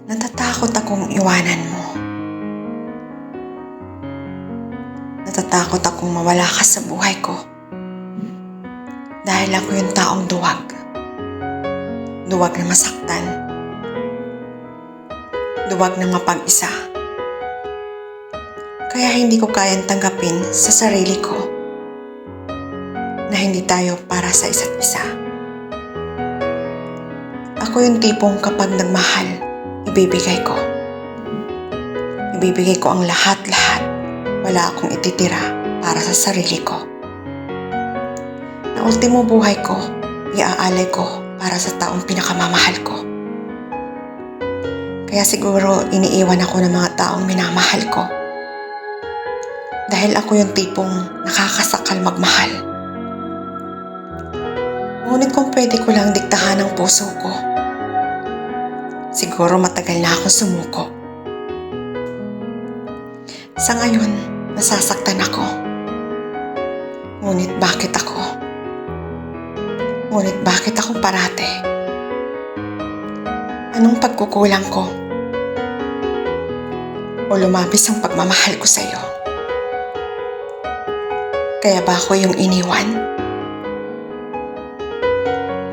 Natatakot akong iwanan mo. Natatakot akong mawala ka sa buhay ko. Dahil ako yung taong duwag. Duwag na masaktan. Duwag na mapag-isa. Kaya hindi ko kayang tanggapin sa sarili ko na hindi tayo para sa isa't isa. Ako yung tipong kapag nagmahal, ibibigay ko. Ibibigay ko ang lahat-lahat. Wala akong ititira para sa sarili ko. Na ultimo buhay ko, iaalay ko para sa taong pinakamamahal ko. Kaya siguro iniiwan ako ng mga taong minamahal ko. Dahil ako yung tipong nakakasakal magmahal. Ngunit kung pwede ko lang diktahan ang puso ko, siguro matagal na akong sumuko. Sa ngayon, nasasaktan ako. Ngunit bakit ako? Ngunit bakit ako parate? Anong pagkukulang ko? O lumabis ang pagmamahal ko sa'yo? Kaya ba ako yung iniwan?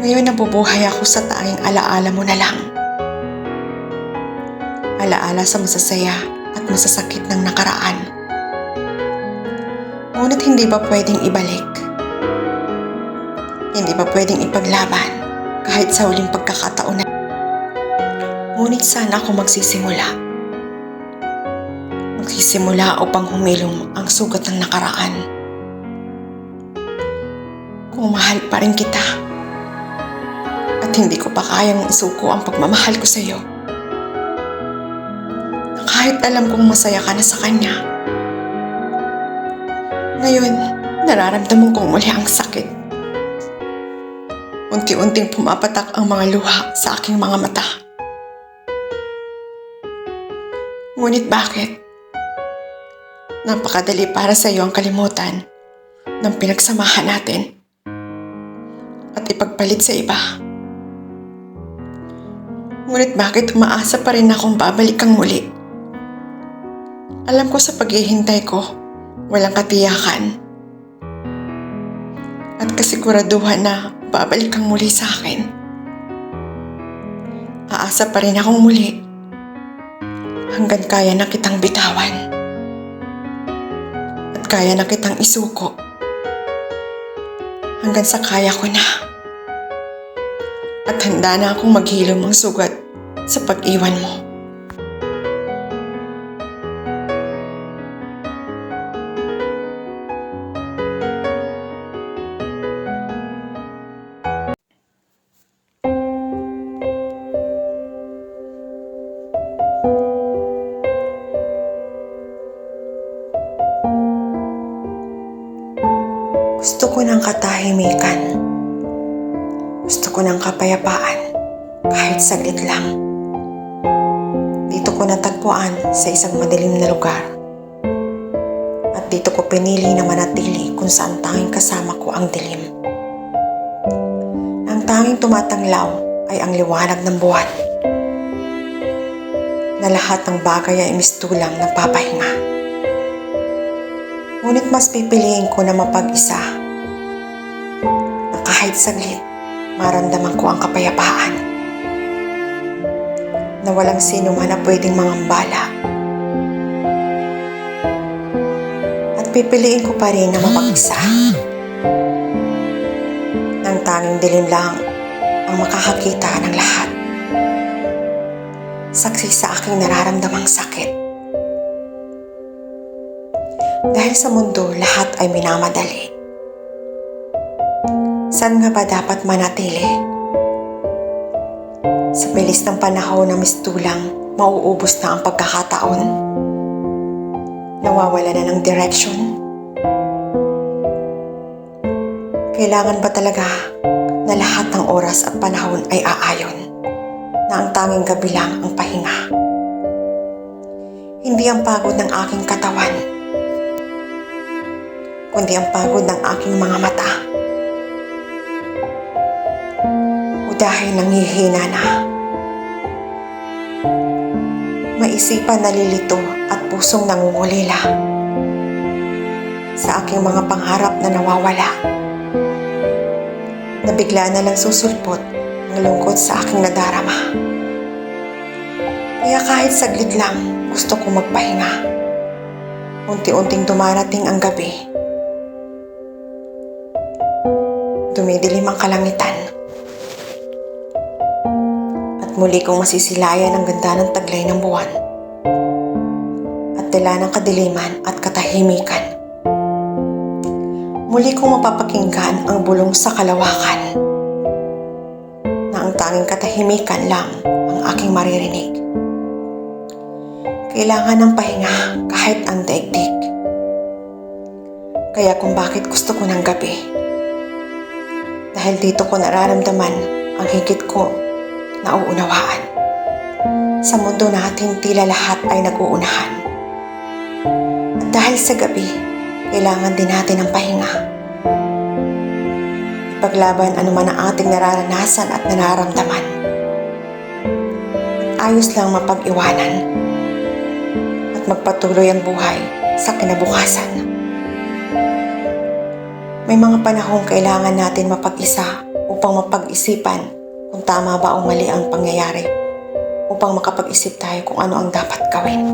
Ngayon nabubuhay ako sa tanging alaala mo na lang. Alaala sa masasaya at masasakit ng nakaraan. Ngunit hindi ba pwedeng ibalik? Hindi ba pwedeng ipaglaban kahit sa huling pagkakataon na? Ngunit sana ako magsisimula. Magsisimula upang humilom ang sugat ng nakaraan. Kung mahal pa rin kita at hindi ko pa kayang isuko ang pagmamahal ko sa iyo. Kahit alam kong masaya ka na sa kanya. Ngayon, nararamdaman kong muli ang sakit. Unti-unting pumapatak ang mga luha sa aking mga mata. Ngunit bakit? Napakadali para sa iyo ang kalimutan ng pinagsamahan natin at ipagpalit sa iba. Ngunit bakit umaasa pa rin akong babalik kang muli? Alam ko sa paghihintay ko, walang katiyakan. At kasiguraduhan na babalik kang muli sa akin. Aasa pa rin akong muli hanggang kaya na kitang bitawan. At kaya na kitang isuko hanggang sa kaya ko na. At handa na akong maghilom ang sugat sa pag-iwan mo. Gusto ko ng katahimikan. Gusto ko ng kapayapaan, kahit saglit lang. Dito ko natagpuan sa isang madilim na lugar. At dito ko pinili na manatili kung saan tanging kasama ko ang dilim. Ang tanging tumatanglaw ay ang liwanag ng buwan. Na lahat ng bagay ay mistulang nagpapahinga. Ngunit mas pipiliin ko na mapag-isa. Na kahit saglit, maramdaman ko ang kapayapaan. Na walang sino man na pwedeng mangambala. At pipiliin ko pa rin na mapag-isa. Nang tanging dilim lang ang makakakita ng lahat. Saksi sa aking nararamdamang sakit. Dahil sa mundo, lahat ay minamadali. Saan nga ba dapat manatili? Sa bilis ng panahon na mistulang, mauubos na ang pagkakataon. Nawawala na ng direksyon. Kailangan ba talaga na lahat ng oras at panahon ay aayon? Na ang tanging gabi lang ang pahinga? Hindi ang pagod ng aking katawan, kundi ang pagod ng aking mga mata. O dahil nanghihina na, May isipan nalilito at pusong nangungulila sa aking mga pangarap na nawawala. Nabigla na lang susulpot ang lungkot sa aking nadarama. Kaya kahit saglit lang gusto kong magpahinga. Unti-unting dumarating ang gabi. Dumidilim ang kalangitan. At muli kong masisilayan ang ganda ng taglay ng buwan. At dala ng kadiliman at katahimikan. Muli kong mapapakinggan ang bulong sa kalawakan na ang tanging katahimikan lang ang aking maririnig. Kailangan ng pahinga kahit ang daigdig. Kaya kung bakit gusto ko ng gabi. Dahil dito ko nararamdaman ang higit ko na uunawaan. Sa mundo natin tila lahat ay nag-uunahan. At dahil sa gabi, kailangan din natin ng pahinga. Ipaglaban anuman ang ating nararanasan at nararamdaman. At ayos lang mapag-iwanan at magpatuloy ang buhay sa kinabukasan. May mga panahong kailangan natin mapag-isa upang mapag-isipan kung tama ba o mali ang pangyayari, upang makapag-isip tayo kung ano ang dapat gawin.